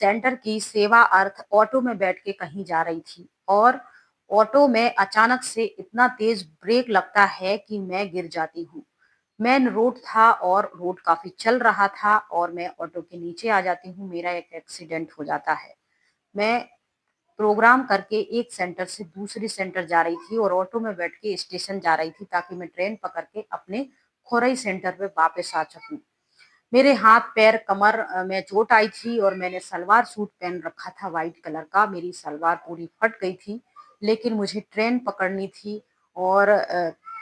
Centre की सेवा अर्थ auto में बैठ के कहीं जा रही थी और ऑटो में अचानक से इतना तेज ब्रेक लगता है कि मैं गिर जाती हूँ। मेन रोड था और रोड काफी चल रहा था और मैं ऑटो के नीचे आ जाती हूँ। मेरा एक एक्सीडेंट हो जाता है। मैं प्रोग्राम करके एक सेंटर से दूसरी सेंटर जा रही थी और ऑटो में बैठ के स्टेशन जा रही थी ताकि मैं ट्रेन पकड़ के अपने खोरई सेंटर पे वापस आ सकूं। मेरे हाथ पैर कमर में चोट आई थी और मैंने सलवार सूट पहन रखा था वाइट कलर का। मेरी सलवार पूरी फट गई थी, लेकिन मुझे ट्रेन पकड़नी थी और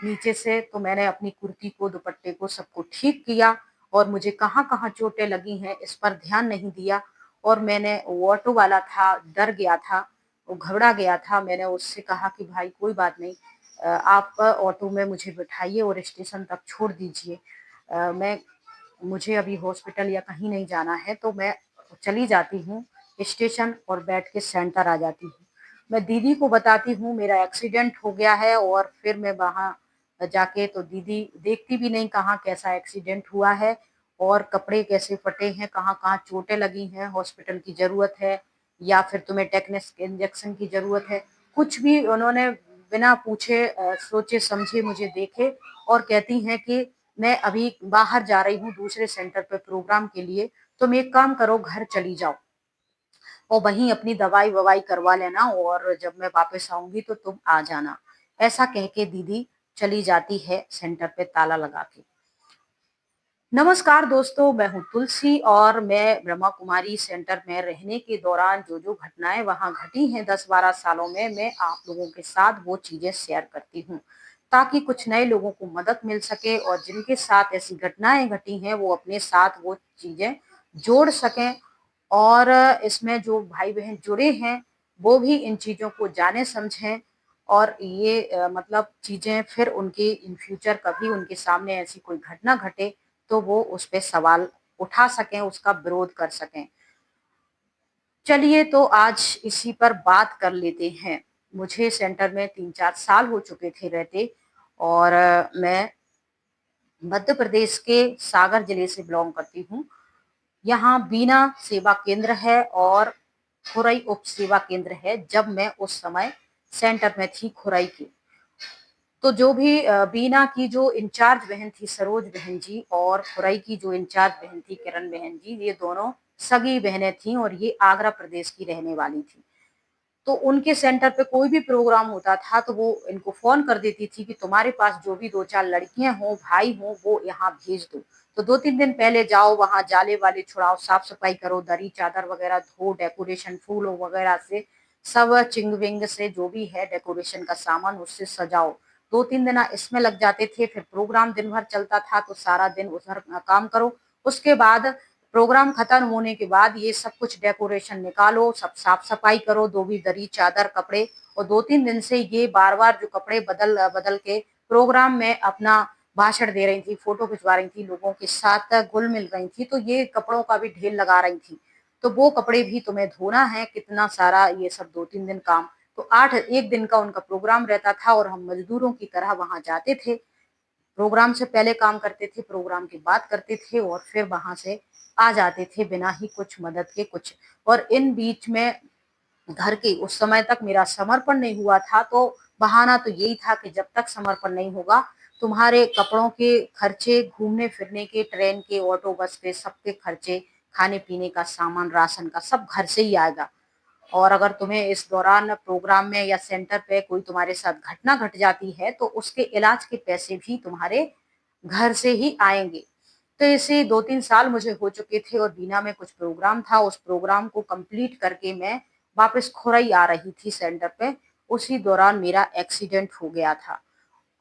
नीचे से तो मैंने अपनी कुर्ती को, दुपट्टे को, सबको ठीक किया और मुझे कहाँ कहाँ चोटें लगी हैं इस पर ध्यान नहीं दिया। और मैंने, वो ऑटो वाला था, डर गया था, वो घबरा गया था। मैंने उससे कहा कि भाई कोई बात नहीं, आप ऑटो में मुझे बिठाइए और स्टेशन तक छोड़ दीजिए। मैं मुझे अभी हॉस्पिटल या कहीं नहीं जाना है, तो मैं चली जाती हूँ स्टेशन और बैठ के सेंटर आ जाती हूँ। मैं दीदी को बताती हूँ मेरा एक्सीडेंट हो गया है और फिर मैं वहाँ जाके तो दीदी देखती भी नहीं कहाँ कैसा एक्सीडेंट हुआ है और कपड़े कैसे फटे हैं, कहाँ कहाँ चोटें लगी हैं, हॉस्पिटल की जरूरत है या फिर तुम्हें टेटनस इंजेक्शन की जरूरत है। कुछ भी उन्होंने बिना पूछे सोचे समझे मुझे देखे और कहती हैं कि मैं अभी बाहर जा रही हूँ दूसरे सेंटर पे प्रोग्राम के लिए, तुम एक काम करो, घर चली जाओ और वहीं अपनी दवाई ववाई करवा लेना और जब मैं वापस आऊंगी तो तुम आ जाना। ऐसा कह के दीदी चली जाती है सेंटर पे ताला लगा के। नमस्कार दोस्तों, मैं हूँ तुलसी और मैं ब्रह्मा कुमारी सेंटर में रहने के दौरान जो जो घटनाएं वहां घटी हैं 10-12 सालों में, मैं आप लोगों के साथ वो चीजें शेयर करती हूँ ताकि कुछ नए लोगों को मदद मिल सके और जिनके साथ ऐसी घटनाएं घटी हैं वो अपने साथ वो चीजें जोड़ सकें और इसमें जो भाई बहन जुड़े हैं वो भी इन चीजों को जाने समझें और ये मतलब चीजें फिर उनके इन फ्यूचर कभी उनके सामने ऐसी कोई घटना घटे तो वो उस पे सवाल उठा सकें, उसका विरोध कर सकें। चलिए तो आज इसी पर बात कर लेते हैं। मुझे सेंटर में 3-4 साल हो चुके थे रहते और मैं मध्य प्रदेश के सागर जिले से बिलोंग करती हूँ। यहाँ बीना सेवा केंद्र है और खुरई उप सेवा केंद्र है। जब मैं उस समय सेंटर में थी खुरई की, तो जो भी बीना की जो इंचार्ज बहन थी सरोज बहन जी और खुरई की जो इंचार्ज बहन थी किरण बहन जी, ये दोनों सगी बहनें थी और ये आगरा प्रदेश की रहने वाली थी। तो उनके सेंटर पे कोई भी प्रोग्राम होता था तो वो इनको फोन कर देती थी कि तुम्हारे पास जो भी 2-4 लड़कियां हो, भाई हो, वो यहाँ भेज दो। तो 2-3 दिन पहले जाओ, वहां जाले वाले छुड़ाओ, साफ सफाई करो, दरी चादर वगैरह धो, डेकोरेशन फूलों वगैरह से सब चिंग विंग से जो भी है डेकोरेशन का सामान उससे सजाओ। 2-3 दिन इसमें लग जाते थे। फिर प्रोग्राम दिन भर चलता था तो सारा दिन उधर काम करो। उसके बाद प्रोग्राम खत्म होने के बाद ये सब कुछ डेकोरेशन निकालो, सब साफ सफाई करो, दो भी दरी चादर कपड़े। और 2-3 दिन से ये बार बार जो कपड़े बदल बदल के प्रोग्राम में अपना भाषण दे रही थी, फोटो खिंचवा रही थी, लोगों के साथ घुल मिल रही थी, तो ये कपड़ों का भी ढेर लगा रही थी। तो वो कपड़े भी तुम्हें धोना है, कितना सारा ये सब 2-3 दिन काम। तो 1 दिन का उनका प्रोग्राम रहता था और हम मजदूरों की तरह वहां जाते थे। प्रोग्राम से पहले काम करते थे, प्रोग्राम की बात करते थे और फिर वहां से आ जाते थे बिना ही कुछ मदद के कुछ। और इन बीच में घर के उस समय तक मेरा समर्पण नहीं हुआ था, तो बहाना तो यही था कि जब तक समर्पण नहीं होगा तुम्हारे कपड़ों के खर्चे, घूमने फिरने के, ट्रेन के, ऑटो बस के, सबके खर्चे, खाने पीने का सामान, राशन का, सब घर से ही आएगा। और अगर तुम्हें इस दौरान प्रोग्राम में या सेंटर पे कोई तुम्हारे साथ घटना घट जाती है तो उसके इलाज के पैसे भी तुम्हारे घर से ही आएंगे। तो ऐसे 2-3 साल मुझे हो चुके थे और बीना में कुछ प्रोग्राम था। उस प्रोग्राम को कंप्लीट करके मैं वापस खुरई आ रही थी सेंटर पे। उसी दौरान मेरा एक्सीडेंट हो गया था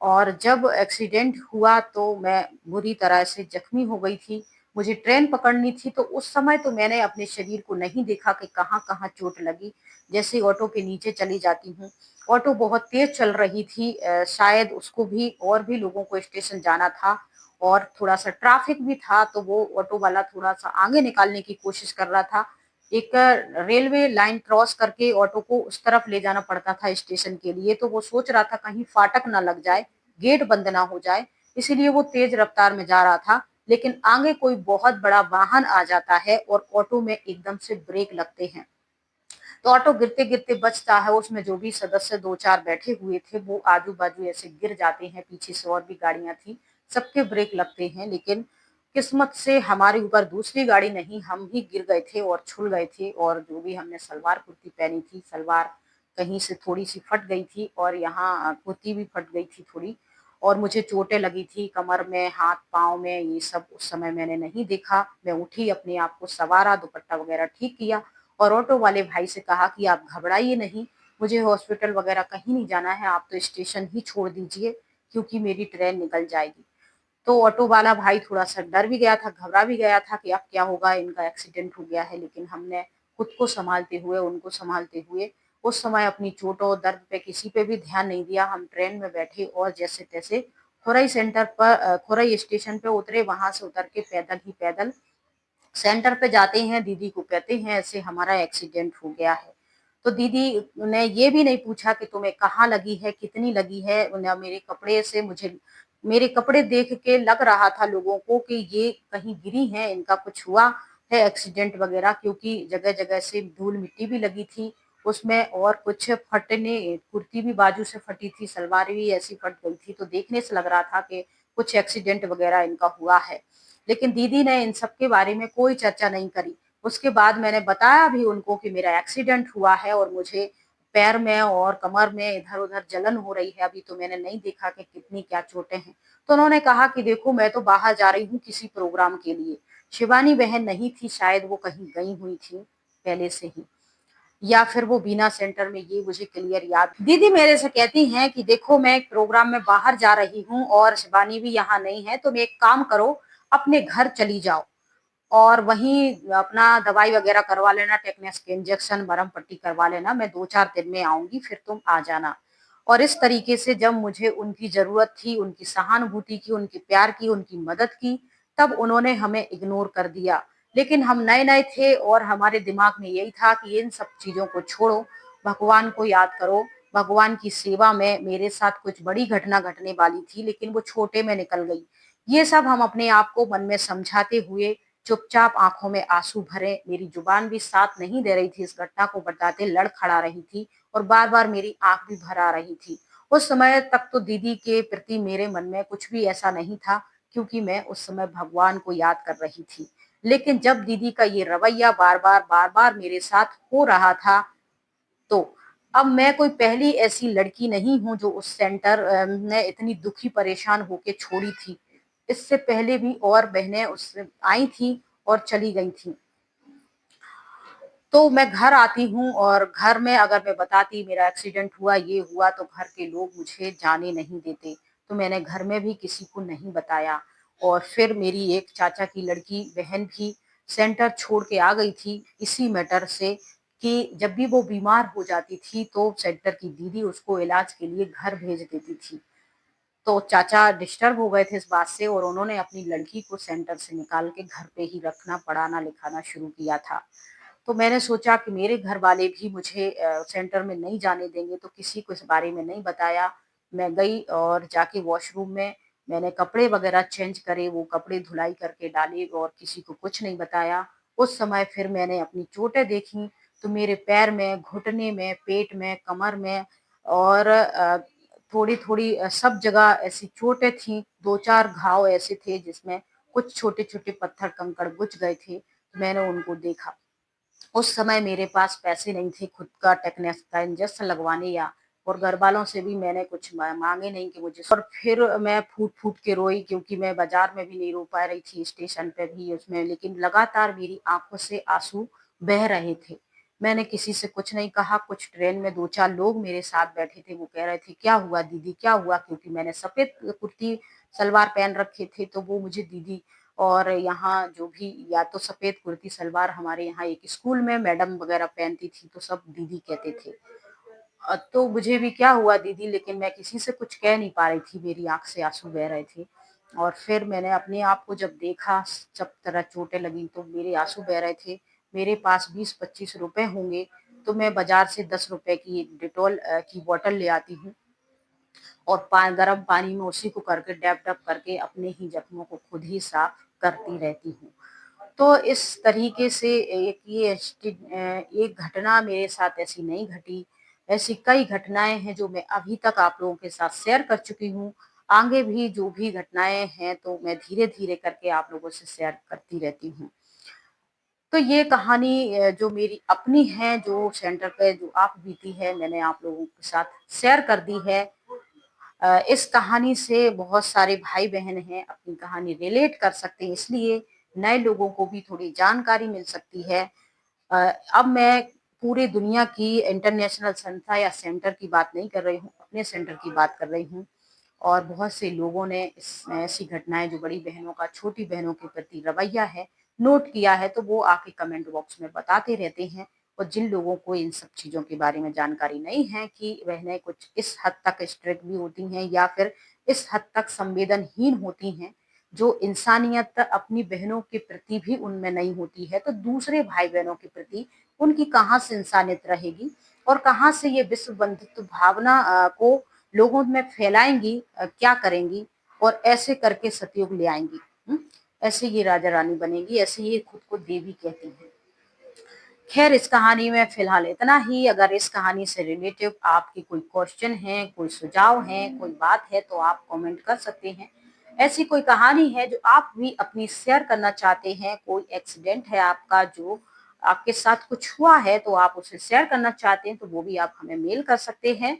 और जब एक्सीडेंट हुआ तो मैं बुरी तरह से जख्मी हो गई थी। मुझे ट्रेन पकड़नी थी तो उस समय तो मैंने अपने शरीर को नहीं देखा कि कहाँ कहाँ चोट लगी। जैसे ऑटो के नीचे चली जाती हूँ, ऑटो बहुत तेज चल रही थी, शायद उसको भी और भी लोगों को स्टेशन जाना था और थोड़ा सा ट्रैफिक भी था, तो वो ऑटो वाला थोड़ा सा आगे निकालने की कोशिश कर रहा था। एक रेलवे लाइन क्रॉस करके ऑटो को उस तरफ ले जाना पड़ता था स्टेशन के लिए, तो वो सोच रहा था कहीं फाटक ना लग जाए, गेट बंद ना हो जाए, इसीलिए वो तेज रफ्तार में जा रहा था। लेकिन आगे कोई बहुत बड़ा वाहन आ जाता है और ऑटो में एकदम से ब्रेक लगते हैं। तो ऑटो गिरते-गिरते बचता है, उसमें जो भी सदस्य 2-4 बैठे हुए थे, वो आजू-बाजू ऐसे गिर जाते हैं, पीछे से और भी गाड़ियाँ थी, सबके ब्रेक लगते हैं, लेकिन किस्मत से हमारे ऊपर दूसरी गाड़ी नहीं, हम ही गिर गए थे और छुल गए थे और जो भी हमने सलवार कुर्ती पहनी थी, सलवार कहीं से थोड़ी-सी फट गई थी और यहाँ कुर्ती भी फट गई थी थोड़ी और मुझे चोटें लगी थी कमर में, हाथ-पाँव में, ये सब उस समय मैंने नहीं देखा। मैं उठी, अपने आप को सँवारा, दुपट्टा वगैरह ठीक किया और ऑटो वाले भाई से कहा कि आप घबराइए नहीं, मुझे हॉस्पिटल वगैरह कहीं नहीं जाना है, आप तो स्टेशन ही छोड़ दीजिए क्योंकि मेरी ट्रेन निकल जाएगी। तो ऑटो वाला भाई थोड़ा-सा डर भी गया था, घबरा भी गया था कि अब क्या होगा, इनका एक्सीडेंट हो गया है, लेकिन हमने खुद को सँभालते हुए, उनको सँभालते हुए उस समय अपनी चोटों, दर्द पे किसी पे भी ध्यान नहीं दिया। हम ट्रेन में बैठे और जैसे-तैसे खुरई स्टेशन पे उतरे, वहाँ से उतर के पैदल ही पैदल सेंटर पे जाते हैं, दीदी को कहते हैं ऐसे हमारा एक्सीडेंट हो गया है। तो दीदी ने ये भी नहीं पूछा कि तुम्हें कहाँ लगी है, कितनी लगी है, ना मेरे कपड़े से मुझे मेरे कपड़े देख के लग रहा था लोगों को कि ये कहीं गिरी हैं, इनका कुछ हुआ है एक्सीडेंट वगैरह क्योंकि जगह-जगह से धूल-मिट्टी भी लगी थी उसमें और कुछ फटने कुर्ती भी बाजू से फटी थी, सलवार भी ऐसी फट गई थी, तो देखने से लग रहा था कि कुछ एक्सीडेंट वगैरह इनका हुआ है। लेकिन दीदी ने इन सब के बारे में कोई चर्चा नहीं करी। उसके बाद मैंने बताया भी उनको कि मेरा एक्सीडेंट हुआ है और मुझे पैर में और कमर में इधर-उधर जलन हो रही है, अभी तो मैंने नहीं देखा कि कितनी क्या चोटें हैं। तो उन्होंने कहा कि देखो मैं तो बाहर जा रही हूँ किसी प्रोग्राम के लिए। शिवानी बहन नहीं थी, शायद वो कहीं गई हुई थी पहले से ही या फिर वो बीना सेंटर में, ये मुझे क्लियर याद। दीदी मेरे से कहती हैं कि देखो मैं एक प्रोग्राम में बाहर जा रही हूँ और शिवानी भी यहाँ नहीं है, तुम एक काम करो अपने घर चली जाओ और वहीं अपना दवाई वगैरह करवा लेना, टेटनस के इंजेक्शन, मरहम पट्टी करवा लेना, मैं 2-4 दिन में आऊँगी, फिर तुम आ जाना। और इस तरीके से जब मुझे उनकी ज़रूरत थी, उनकी सहानुभूति की, उनके प्यार की, उनकी मदद की, तब उन्होंने हमें इग्नोर कर दिया। लेकिन हम नए-नए थे और हमारे दिमाग में यही था कि इन सब चीज़ों को छोड़ो, भगवान को याद करो, भगवान की सेवा में मेरे साथ कुछ बड़ी घटना घटने वाली थी, लेकिन वो छोटे में निकल गई। ये सब हम अपने आप को मन में समझाते हुए चुपचाप आंखों में आंसू भरे, मेरी जुबान भी साथ नहीं दे रही थी, इस घटना को बताते लड़खड़ा रही थी और बार-बार मेरी आंख भी भर आ रही थी। उस समय तक तो दीदी के प्रति मेरे मन में कुछ भी ऐसा नहीं था क्योंकि मैं उस समय भगवान को याद कर रही थी। लेकिन जब दीदी का ये रवैया बार-बार मेरे साथ हो रहा था, तो अब मैं कोई पहली ऐसी लड़की नहीं हूँ जो उस सेंटर में इतनी दुखी परेशान होके छोड़ी थी। इससे पहले भी और बहनें उससे आई थी और चली गई थी। तो मैं घर आती हूँ और घर में अगर मैं बताती मेरा एक्सीडेंट हुआ, ये हुआ तो घर के लोग मुझे जाने नहीं देते। तो मैंने घर में भी किसी को नहीं बताया और फिर मेरी एक चाचा की लड़की बहन भी सेंटर छोड़ के आ गई थी इसी मैटर से कि जब भी वो बीमार हो जाती थी तो सेंटर की दीदी उसको इलाज के लिए घर भेज देती थी। तो चाचा डिस्टर्ब हो गए थे इस बात से और उन्होंने अपनी लड़की को सेंटर से निकाल के घर पे ही रखना, पढ़ाना, लिखाना शुरू किया था। तो मैंने सोचा कि मेरे घर वाले भी मुझे सेंटर में नहीं जाने देंगे तो किसी को इस बारे में नहीं बताया। मैं गई और जाके वॉशरूम में मैंने कपड़े वगैरह चेंज करे, वो कपड़े धुलाई करके डाले और किसी को कुछ नहीं बताया। उस समय फिर मैंने अपनी चोटें देखी, तो मेरे पैर में, घुटने में, पेट में, कमर में और थोड़ी-थोड़ी सब जगह ऐसी चोटें थी, 2-4 घाव ऐसे थे जिसमें कुछ छोटे-छोटे पत्थर कंकड़ गुच गए थे, मैंने उनको देखा। उस समय मेरे पास पैसे नहीं थे खुद का टेटनस का इंजेक्शन लगवाने या और घर वालों से भी मैंने कुछ मांगे नहीं कि मुझे और फिर मैं फूट फूट के रोई क्योंकि मैं बाजार में भी नहीं रो पा रही थी स्टेशन पे भी उसमें, लेकिन लगातार मेरी आंखों से आंसू बह रहे थे। मैंने किसी से कुछ नहीं कहा। कुछ ट्रेन में 2-4 लोग मेरे साथ बैठे थे, वो कह रहे थे क्या हुआ दीदी क्या हुआ, क्योंकि मैंने सफेद कुर्ती सलवार पहन रखे थे तो वो मुझे दीदी और यहाँ जो भी या तो सफेद कुर्ती सलवार हमारे यहाँ एक स्कूल में मैडम वगैरह पहनती थी तो सब दीदी कहते थे। तो मुझे भी क्या हुआ दीदी, लेकिन मैं किसी से कुछ कह नहीं पा रही थी, मेरी आंख से आंसू बह रहे थे। और फिर मैंने अपने आप को जब देखा, सब तरह चोटें लगी तो मेरे आंसू बह रहे थे। मेरे पास 20-25 रुपए होंगे तो मैं बाजार से 10 रुपए की एक डिटॉल की बोतल ले आती हूँ और गर्म पानी में उसी को करके डैब डैब करके अपने ही जख्मों को खुद ही साफ करती रहती हूँ। तो इस तरीके से एक घटना मेरे साथ ऐसी नहीं घटी। ऐसी कई घटनाएँ हैं जो मैं अभी तक आप लोगों के साथ शेयर कर चुकी हूँ। आगे भी जो भी घटनाएँ हैं तो मैं धीरे-धीरे करके आप लोगों से शेयर करती रहती हूँ। तो ये कहानी जो मेरी अपनी है, जो सेंटर पे जो आप बीती है, मैंने आप लोगों के साथ शेयर कर दी है। इस कहानी से बहुत सारे भाई-बहन हैं, अपनी कहानी रिलेट कर सकते हैं, इसलिए नए लोगों को भी थोड़ी जानकारी मिल सकती है। अ, अब मैं पूरी दुनिया की इंटरनेशनल संस्था या सेंटर की बात नहीं कर रही हूँ, अपने सेंटर की बात कर रही हूँ। और बहुत से लोगों ने इस ऐसी घटनाएँ जो बड़ी बहनों का छोटी बहनों के प्रति रवैया है, नोट किया है, तो वो आके कमेंट बॉक्स में बताते रहते हैं। और जिन लोगों को इन सब चीज़ों के बारे में जानकारी नहीं है कि बहनें कुछ इस हद तक स्ट्रिक्ट भी होती हैं या फिर इस हद तक संवेदनहीन होती हैं, जो इंसानियत अपनी बहनों के प्रति भी उनमें नहीं होती है, तो दूसरे भाई-बहनों के प्रति उनकी कहाँ से इंसानियत रहेगी और कहाँ से ये विश्व बंधुत्व भावना को लोगों में फैलाएँगी, क्या करेंगी और ऐसे करके सतयुग ले आएँगी। हुँ? ऐसे ये राजा-रानी बनेंगी, ऐसे ये खुद को देवी कहती हैं। खैर इस कहानी में फ़िलहाल इतना ही। अगर इस कहानी से रिलेटिव आपके कोई क्वेश्चन हैं, कोई सुझाव हैं, कोई बात है तो आप कमेंट कर सकते हैं। ऐसी कोई कहानी है जो आप भी अपनी शेयर करना चाहते हैं, कोई एक्सीडेंट है आपका जो आपके साथ कुछ हुआ है तो आप उसे शेयर करना चाहते हैं तो वो भी आप हमें मेल कर सकते हैं।